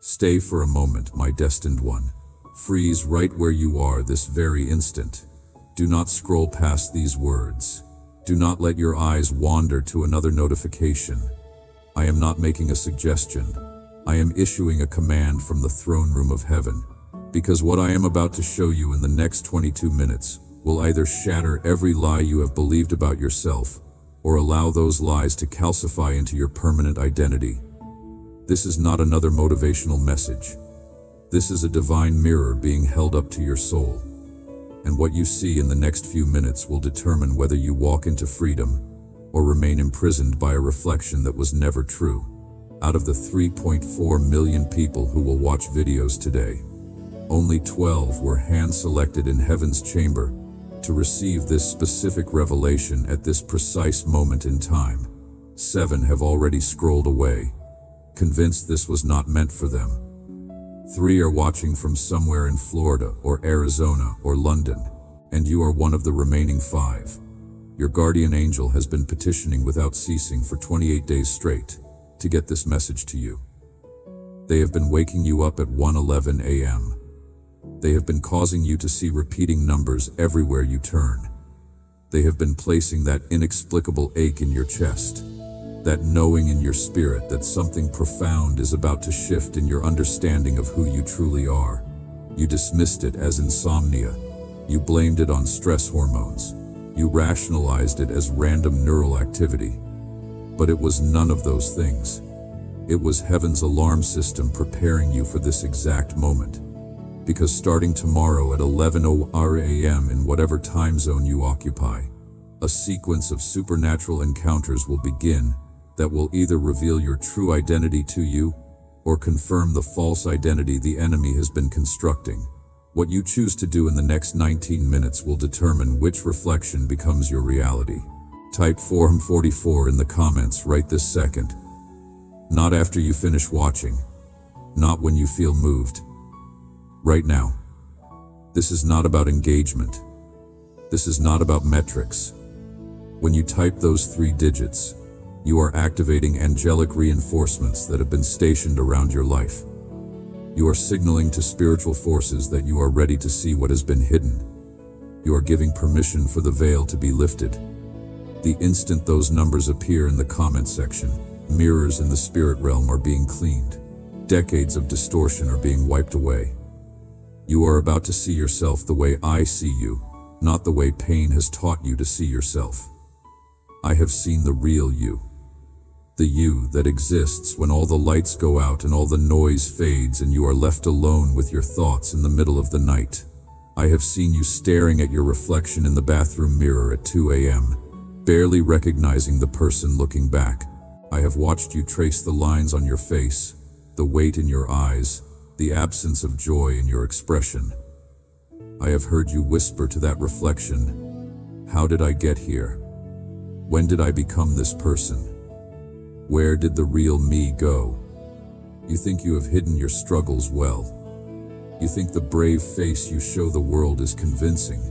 Stay for a moment, my destined one. Freeze right where you are this very instant. Do not scroll past these words. Do not let your eyes wander to another notification. I am not making a suggestion. I am issuing a command from the throne room of heaven, because what I am about to show you in the next 22 minutes will either shatter every lie you have believed about yourself or allow those lies to calcify into your permanent identity. This is not another motivational message. This is a divine mirror being held up to your soul. And what you see in the next few minutes will determine whether you walk into freedom or remain imprisoned by a reflection that was never true. Out of the 3.4 million people who will watch videos today, only 12 were hand-selected in heaven's chamber to receive this specific revelation at this precise moment in time. 7 have already scrolled away, convinced this was not meant for them. 3 are watching from somewhere in Florida or Arizona or London, and you are one of the remaining 5. Your guardian angel has been petitioning without ceasing for 28 days straight to get this message to you. They have been waking you up at 1:11 a.m. They have been causing you to see repeating numbers everywhere you turn. They have been placing that inexplicable ache in your chest, that knowing in your spirit that something profound is about to shift in your understanding of who you truly are. You dismissed it as insomnia. You blamed it on stress hormones. You rationalized it as random neural activity. But it was none of those things. It was heaven's alarm system preparing you for this exact moment. Because starting tomorrow at 11:00 a.m. in whatever time zone you occupy, a sequence of supernatural encounters will begin that will either reveal your true identity to you or confirm the false identity the enemy has been constructing. What you choose to do in the next 19 minutes will determine which reflection becomes your reality. Type Forum 44 in the comments right this second. Not after you finish watching. Not when you feel moved. Right now. This is not about engagement. This is not about metrics. When you type those 3 digits, you are activating angelic reinforcements that have been stationed around your life. You are signaling to spiritual forces that you are ready to see what has been hidden. You are giving permission for the veil to be lifted. The instant those numbers appear in the comment section, mirrors in the spirit realm are being cleaned. Decades of distortion are being wiped away. You are about to see yourself the way I see you, not the way pain has taught you to see yourself. I have seen the real you. The you that exists when all the lights go out and all the noise fades and you are left alone with your thoughts in the middle of the night. I have seen you staring at your reflection in the bathroom mirror at 2 a.m., barely recognizing the person looking back. I have watched you trace the lines on your face, the weight in your eyes, the absence of joy in your expression. I have heard you whisper to that reflection, "How did I get here? When did I become this person? Where did the real me go?" You think you have hidden your struggles well. You think the brave face you show the world is convincing.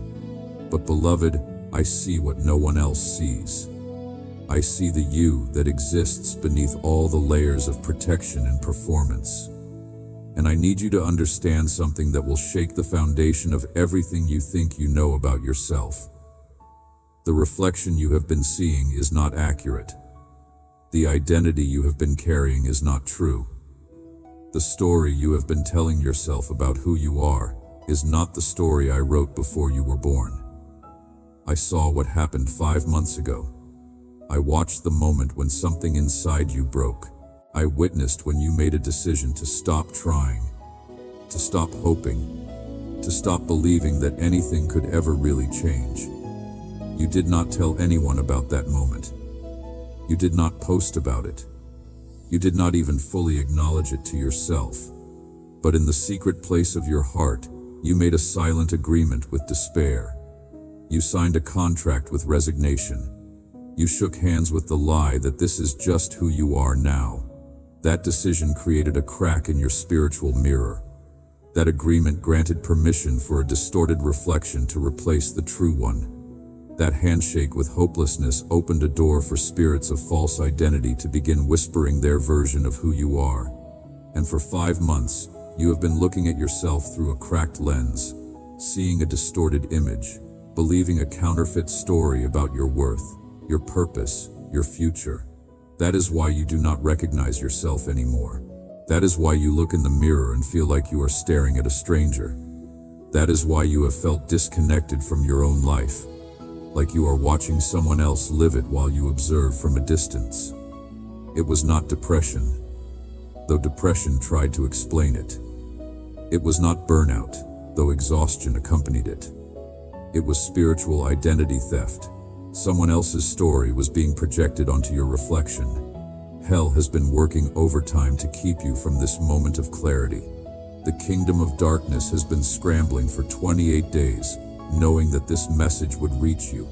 But beloved, I see what no one else sees. I see the you that exists beneath all the layers of protection and performance. And I need you to understand something that will shake the foundation of everything you think you know about yourself. The reflection you have been seeing is not accurate. The identity you have been carrying is not true. The story you have been telling yourself about who you are is not the story I wrote before you were born. I saw what happened 5 months ago. I watched the moment when something inside you broke. I witnessed when you made a decision to stop trying, to stop hoping, to stop believing that anything could ever really change. You did not tell anyone about that moment. You did not post about it. You did not even fully acknowledge it to yourself. But in the secret place of your heart, you made a silent agreement with despair. You signed a contract with resignation. You shook hands with the lie that this is just who you are now. That decision created a crack in your spiritual mirror. That agreement granted permission for a distorted reflection to replace the true one. That handshake with hopelessness opened a door for spirits of false identity to begin whispering their version of who you are. And for 5 months, you have been looking at yourself through a cracked lens, seeing a distorted image, believing a counterfeit story about your worth, your purpose, your future. That is why you do not recognize yourself anymore. That is why you look in the mirror and feel like you are staring at a stranger. That is why you have felt disconnected from your own life, like you are watching someone else live it while you observe from a distance. It was not depression, though depression tried to explain it. It was not burnout, though exhaustion accompanied it. It was spiritual identity theft. Someone else's story was being projected onto your reflection. Hell has been working overtime to keep you from this moment of clarity. The kingdom of darkness has been scrambling for 28 days, knowing that this message would reach you.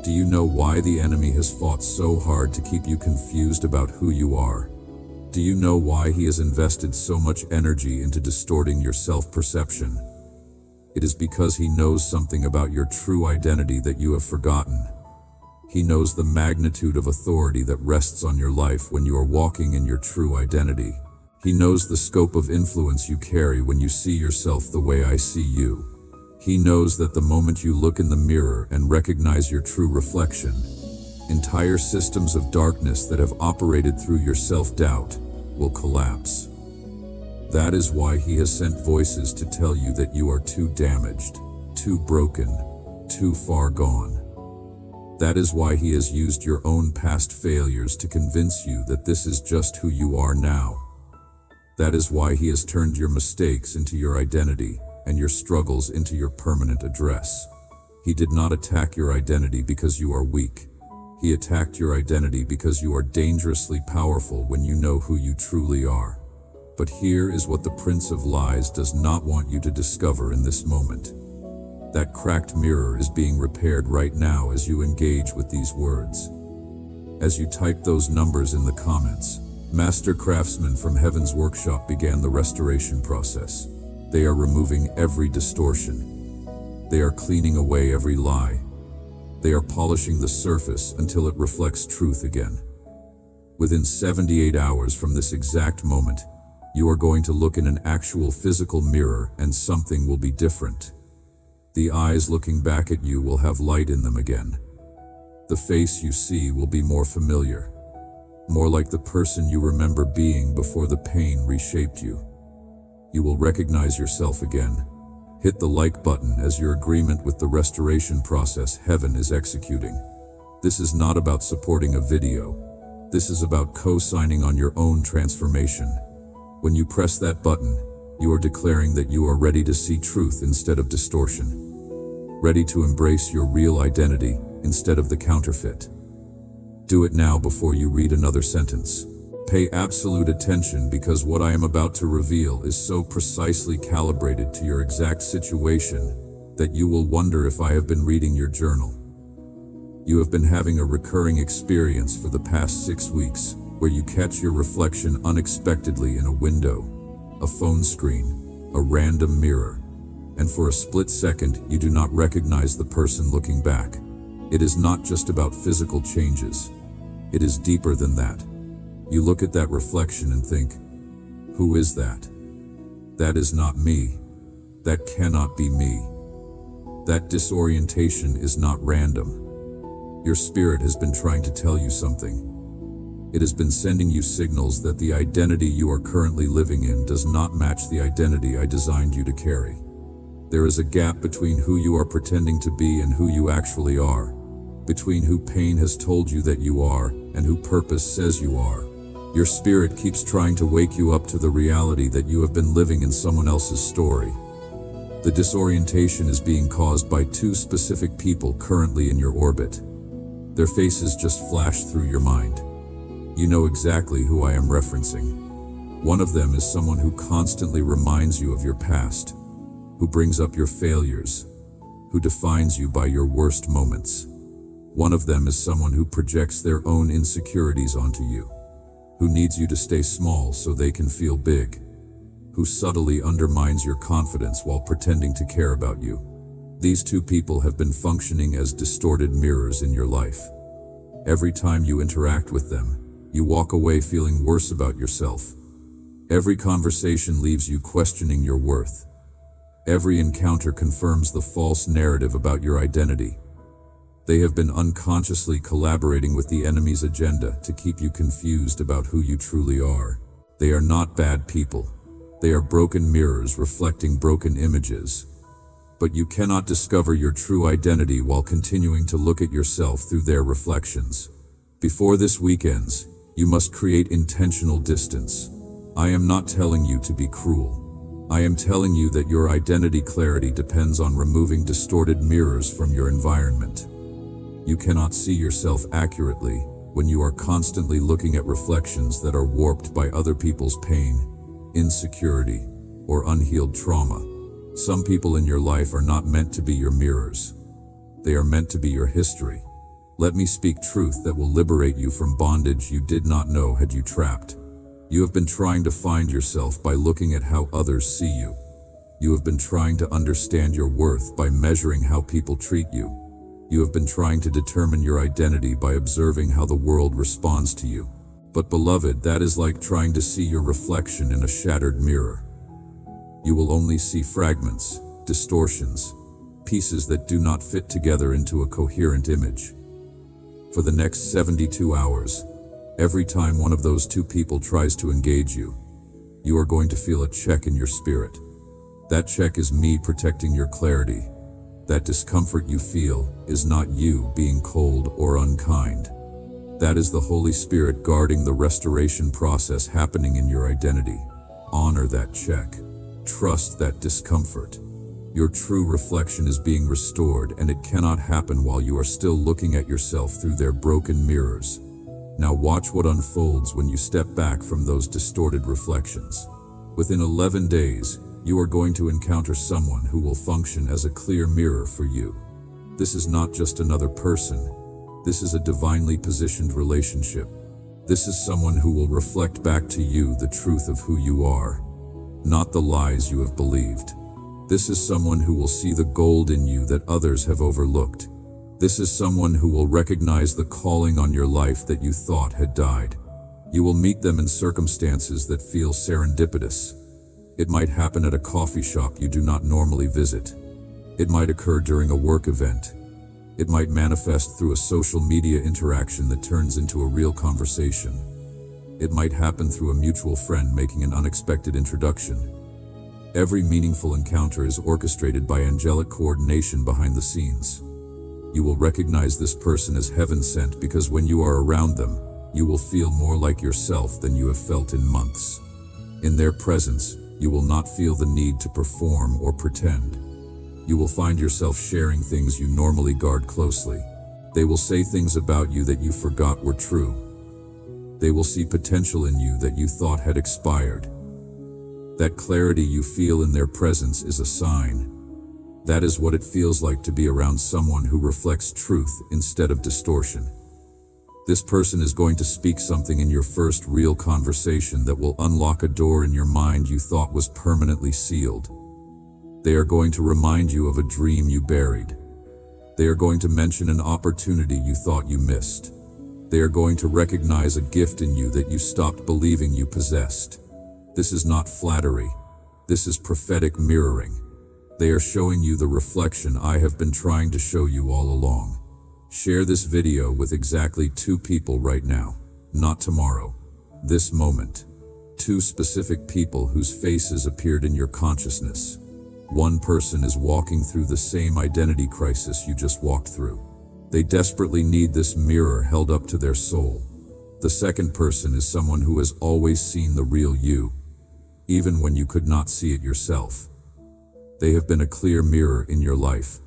Do you know why the enemy has fought so hard to keep you confused about who you are? Do you know why he has invested so much energy into distorting your self-perception? It is because he knows something about your true identity that you have forgotten. He knows the magnitude of authority that rests on your life when you are walking in your true identity. He knows the scope of influence you carry when you see yourself the way I see you. He knows that the moment you look in the mirror and recognize your true reflection, entire systems of darkness that have operated through your self-doubt will collapse. That is why he has sent voices to tell you that you are too damaged, too broken, too far gone. That is why he has used your own past failures to convince you that this is just who you are now. That is why he has turned your mistakes into your identity and your struggles into your permanent address. He did not attack your identity because you are weak. He attacked your identity because you are dangerously powerful when you know who you truly are. But here is what the Prince of Lies does not want you to discover in this moment. That cracked mirror is being repaired right now as you engage with these words. As you type those numbers in the comments, Master Craftsmen from Heaven's Workshop began the restoration process. They are removing every distortion. They are cleaning away every lie. They are polishing the surface until it reflects truth again. Within 78 hours from this exact moment, you are going to look in an actual physical mirror and something will be different. The eyes looking back at you will have light in them again. The face you see will be more familiar, more like the person you remember being before the pain reshaped you. You will recognize yourself again. Hit the like button as your agreement with the restoration process heaven is executing. This is not about supporting a video. This is about co-signing on your own transformation. When you press that button, you are declaring that you are ready to see truth instead of distortion. Ready to embrace your real identity instead of the counterfeit. Do it now before you read another sentence. Pay absolute attention because what I am about to reveal is so precisely calibrated to your exact situation that you will wonder if I have been reading your journal. You have been having a recurring experience for the past 6 weeks where you catch your reflection unexpectedly in a window, a phone screen, a random mirror, and for a split second you do not recognize the person looking back. It is not just about physical changes. It is deeper than that. You look at that reflection and think, who is that? That is not me. That cannot be me. That disorientation is not random. Your spirit has been trying to tell you something. It has been sending you signals that the identity you are currently living in does not match the identity I designed you to carry. There is a gap between who you are pretending to be and who you actually are, between who pain has told you that you are and who purpose says you are. Your spirit keeps trying to wake you up to the reality that you have been living in someone else's story. The disorientation is being caused by 2 specific people currently in your orbit. Their faces just flash through your mind. You know exactly who I am referencing. One of them is someone who constantly reminds you of your past, who brings up your failures, who defines you by your worst moments. One of them is someone who projects their own insecurities onto you, who needs you to stay small so they can feel big, who subtly undermines your confidence while pretending to care about you. These 2 people have been functioning as distorted mirrors in your life. Every time you interact with them, you walk away feeling worse about yourself. Every conversation leaves you questioning your worth. Every encounter confirms the false narrative about your identity. They have been unconsciously collaborating with the enemy's agenda to keep you confused about who you truly are. They are not bad people. They are broken mirrors reflecting broken images. But you cannot discover your true identity while continuing to look at yourself through their reflections. Before this week ends, you must create intentional distance. I am not telling you to be cruel. I am telling you that your identity clarity depends on removing distorted mirrors from your environment. You cannot see yourself accurately when you are constantly looking at reflections that are warped by other people's pain, insecurity, or unhealed trauma. Some people in your life are not meant to be your mirrors. They are meant to be your history. Let me speak truth that will liberate you from bondage you did not know had you trapped. You have been trying to find yourself by looking at how others see you. You have been trying to understand your worth by measuring how people treat you. You have been trying to determine your identity by observing how the world responds to you. But beloved, that is like trying to see your reflection in a shattered mirror. You will only see fragments, distortions, pieces that do not fit together into a coherent image. For the next 72 hours, every time one of those two people tries to engage you, you are going to feel a check in your spirit. That check is me protecting your clarity. That discomfort you feel is not you being cold or unkind. That is the Holy Spirit guarding the restoration process happening in your identity. Honor that check. Trust that discomfort. Your true reflection is being restored, and it cannot happen while you are still looking at yourself through their broken mirrors. Now watch what unfolds when you step back from those distorted reflections. Within 11 days, you are going to encounter someone who will function as a clear mirror for you. This is not just another person. This is a divinely positioned relationship. This is someone who will reflect back to you the truth of who you are, not the lies you have believed. This is someone who will see the gold in you that others have overlooked. This is someone who will recognize the calling on your life that you thought had died. You will meet them in circumstances that feel serendipitous. It might happen at a coffee shop you do not normally visit. It might occur during a work event. It might manifest through a social media interaction that turns into a real conversation. It might happen through a mutual friend making an unexpected introduction. Every meaningful encounter is orchestrated by angelic coordination behind the scenes. You will recognize this person as heaven sent because when you are around them, you will feel more like yourself than you have felt in months. In their presence, you will not feel the need to perform or pretend. You will find yourself sharing things you normally guard closely. They will say things about you that you forgot were true. They will see potential in you that you thought had expired. That clarity you feel in their presence is a sign. That is what it feels like to be around someone who reflects truth instead of distortion. This person is going to speak something in your first real conversation that will unlock a door in your mind you thought was permanently sealed. They are going to remind you of a dream you buried. They are going to mention an opportunity you thought you missed. They are going to recognize a gift in you that you stopped believing you possessed. This is not flattery. This is prophetic mirroring. They are showing you the reflection I have been trying to show you all along. Share this video with exactly 2 people right now, not tomorrow, this moment. 2 specific people whose faces appeared in your consciousness. One person is walking through the same identity crisis you just walked through. They desperately need this mirror held up to their soul. The second person is someone who has always seen the real you, even when you could not see it yourself. They have been a clear mirror in your life.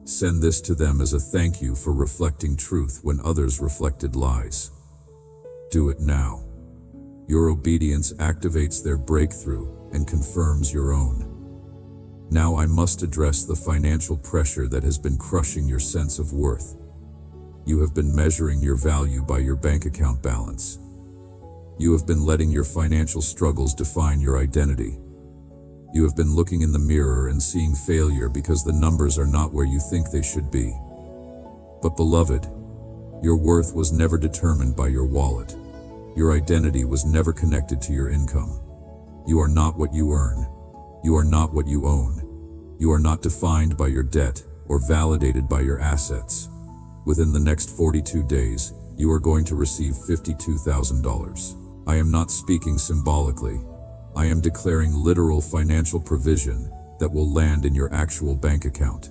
Send this to them as a thank you for reflecting truth when others reflected lies. Do it now. Your obedience activates their breakthrough and confirms your own. Now I must address the financial pressure that has been crushing your sense of worth. You have been measuring your value by your bank account balance. You have been letting your financial struggles define your identity. You have been looking in the mirror and seeing failure because the numbers are not where you think they should be. But beloved, your worth was never determined by your wallet. Your identity was never connected to your income. You are not what you earn. You are not what you own. You are not defined by your debt or validated by your assets. Within the next 42 days, you are going to receive $52,000. I am not speaking symbolically. I am declaring literal financial provision that will land in your actual bank account.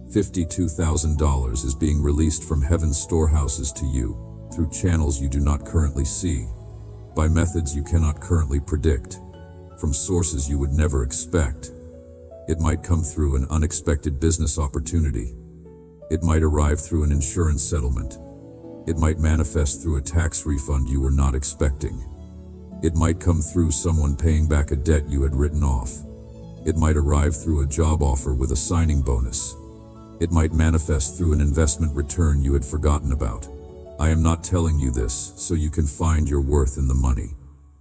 $52,000 is being released from heaven's storehouses to you through channels you do not currently see, by methods you cannot currently predict, from sources you would never expect. It might come through an unexpected business opportunity. It might arrive through an insurance settlement. It might manifest through a tax refund you were not expecting. It might come through someone paying back a debt you had written off. It might arrive through a job offer with a signing bonus. It might manifest through an investment return you had forgotten about. I am not telling you this so you can find your worth in the money.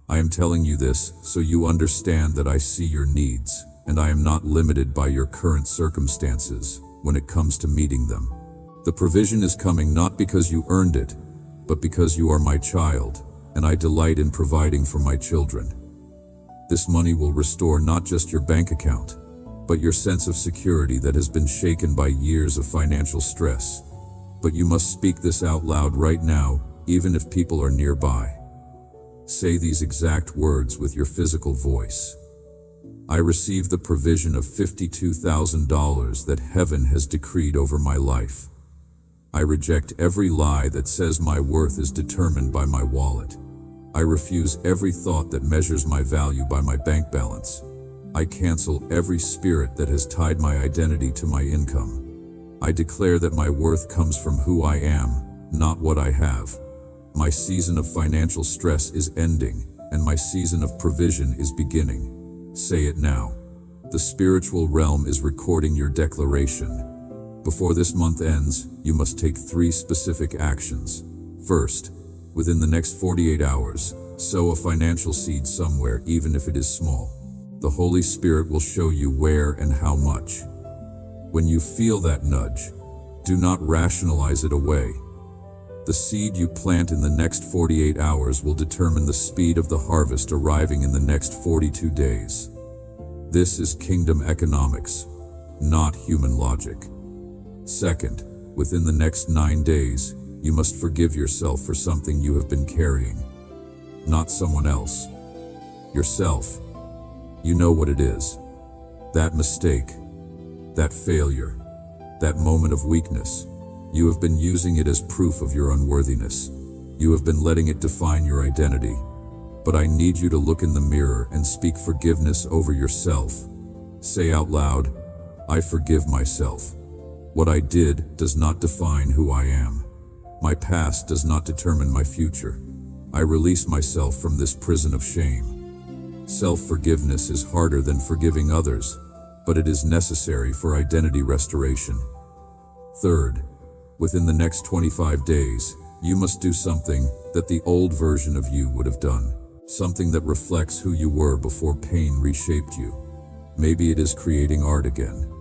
I am telling you this so you understand that I see your needs, and I am not limited by your current circumstances when it comes to meeting them. The provision is coming not because you earned it, but because you are my child, and I delight in providing for my children. This money will restore not just your bank account, but your sense of security that has been shaken by years of financial stress. But you must speak this out loud right now, even if people are nearby. Say these exact words with your physical voice. I receive the provision of $52,000 that heaven has decreed over my life. I reject every lie that says my worth is determined by my wallet. I refuse every thought that measures my value by my bank balance. I cancel every spirit that has tied my identity to my income. I declare that my worth comes from who I am, not what I have. My season of financial stress is ending, and my season of provision is beginning. Say it now. The spiritual realm is recording your declaration. Before this month ends, you must take 3 specific actions. First, within the next 48 hours, sow a financial seed somewhere, even if it is small. The Holy Spirit will show you where and how much. When you feel that nudge, do not rationalize it away. The seed you plant in the next 48 hours will determine the speed of the harvest arriving in the next 42 days. This is kingdom economics, not human logic. Second, within the next 9 days, you must forgive yourself for something you have been carrying. Not someone else. Yourself. You know what it is. That mistake. That failure. That moment of weakness. You have been using it as proof of your unworthiness. You have been letting it define your identity. But I need you to look in the mirror and speak forgiveness over yourself. Say out loud, I forgive myself. What I did does not define who I am. My past does not determine my future. I release myself from this prison of shame. Self-forgiveness is harder than forgiving others, but it is necessary for identity restoration. Third, within the next 25 days, you must do something that the old version of you would have done. Something that reflects who you were before pain reshaped you. Maybe it is creating art again.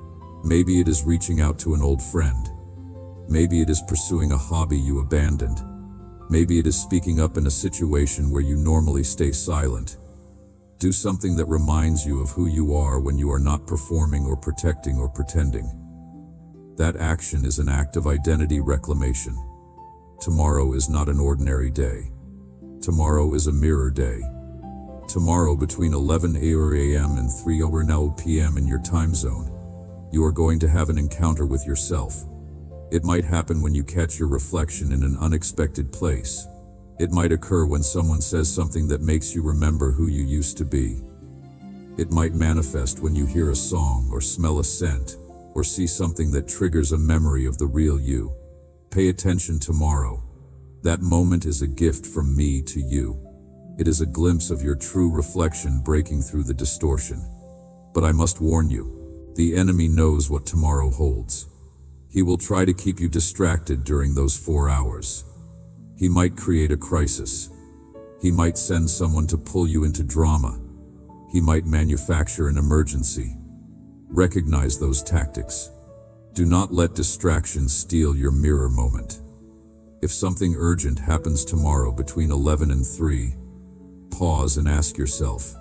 Maybe it is reaching out to an old friend. Maybe it is pursuing a hobby you abandoned. Maybe it is speaking up in a situation where you normally stay silent. Do something that reminds you of who you are when you are not performing or protecting or pretending. That action is an act of identity reclamation. Tomorrow is not an ordinary day. Tomorrow is a mirror day. Tomorrow between 11 a.m. and 3 p.m. in your time zone, you are going to have an encounter with yourself. It might happen when you catch your reflection in an unexpected place. It might occur when someone says something that makes you remember who you used to be. It might manifest when you hear a song or smell a scent or see something that triggers a memory of the real you. Pay attention tomorrow. That moment is a gift from me to you. It is a glimpse of your true reflection breaking through the distortion. But I must warn you, the enemy knows what tomorrow holds. He will try to keep you distracted during those 4 hours. He might create a crisis. He might send someone to pull you into drama. He might manufacture an emergency. Recognize those tactics. Do not let distractions steal your mirror moment. If something urgent happens tomorrow between 11 and 3, pause and ask yourself,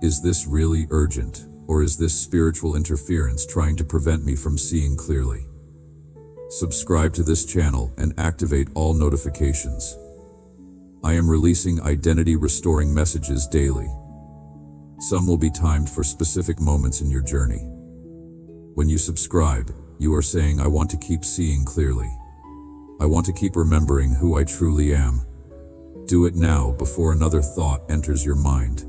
Is this really urgent, or is this spiritual interference trying to prevent me from seeing clearly? Subscribe to this channel and activate all notifications. I am releasing identity-restoring messages daily. Some will be timed for specific moments in your journey. When you subscribe, you are saying, I want to keep seeing clearly. I want to keep remembering who I truly am. Do it now before another thought enters your mind.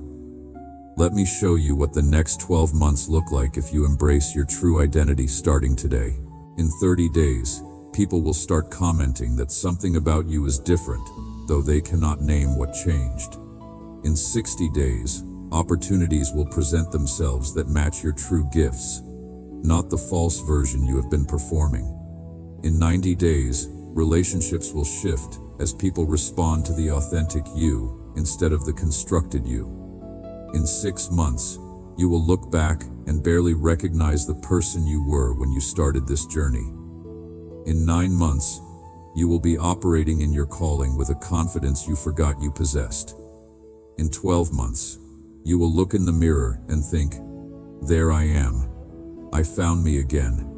Let me show you what the next 12 months look like if you embrace your true identity starting today. In 30 days, people will start commenting that something about you is different, though they cannot name what changed. In 60 days, opportunities will present themselves that match your true gifts, not the false version you have been performing. In 90 days, relationships will shift as people respond to the authentic you instead of the constructed you. In 6 months, you will look back and barely recognize the person you were when you started this journey. In 9 months, you will be operating in your calling with a confidence you forgot you possessed. In 12 months, you will look in the mirror and think, there I am. I found me again.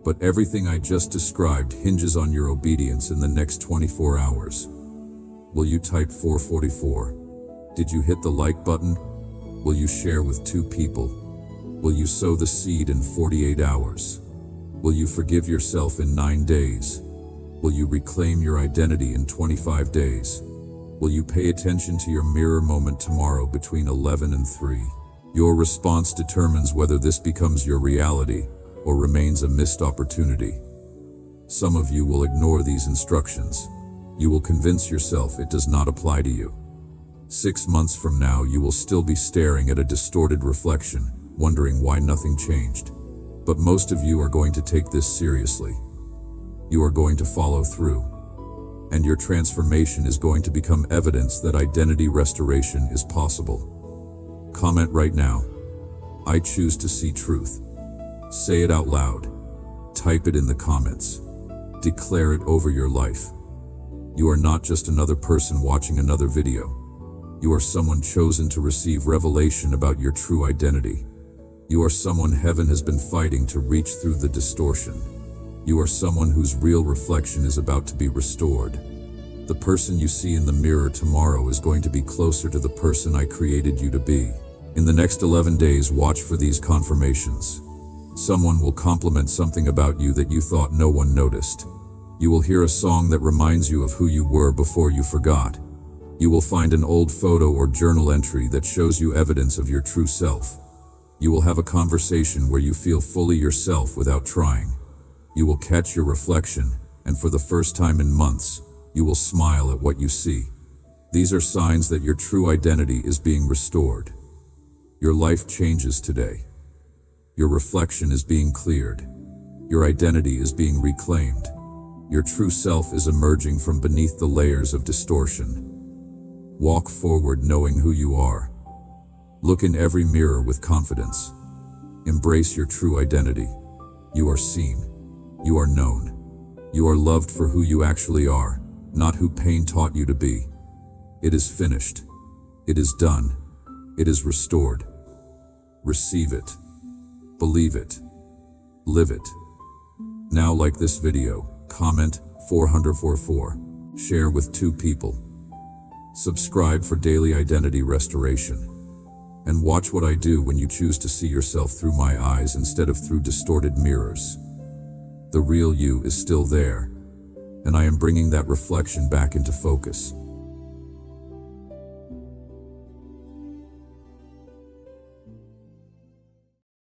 But everything I just described hinges on your obedience in the next 24 hours. Will you type 444? Did you hit the like button? Will you share with 2 people? Will you sow the seed in 48 hours? Will you forgive yourself in 9 days? Will you reclaim your identity in 25 days? Will you pay attention to your mirror moment tomorrow between 11 and 3? Your response determines whether this becomes your reality or remains a missed opportunity. Some of you will ignore these instructions. You will convince yourself it does not apply to you. 6 months from now, you will still be staring at a distorted reflection, wondering why nothing changed. But most of you are going to take this seriously. You are going to follow through. And your transformation is going to become evidence that identity restoration is possible. Comment right now. I choose to see truth. Say it out loud. Type it in the comments. Declare it over your life. You are not just another person watching another video. You are someone chosen to receive revelation about your true identity. You are someone heaven has been fighting to reach through the distortion. You are someone whose real reflection is about to be restored. The person you see in the mirror tomorrow is going to be closer to the person I created you to be. In the next 11 days, watch for these confirmations. Someone will compliment something about you that you thought no one noticed. You will hear a song that reminds you of who you were before you forgot. You will find an old photo or journal entry that shows you evidence of your true self. You will have a conversation where you feel fully yourself without trying. You will catch your reflection, and for the first time in months, you will smile at what you see. These are signs that your true identity is being restored. Your life changes today. Your reflection is being cleared. Your identity is being reclaimed. Your true self is emerging from beneath the layers of distortion. Walk forward knowing who you are. Look in every mirror with confidence. Embrace your true identity. You are seen. You are known. You are loved for who you actually are, not who pain taught you to be. It is finished. It is done. It is restored. Receive it. Believe it. Live it. Now, like this video, comment 444. Share with 2 people. Subscribe for daily identity restoration. And watch what I do when you choose to see yourself through my eyes instead of through distorted mirrors. The real you is still there, and I am bringing that reflection back into focus.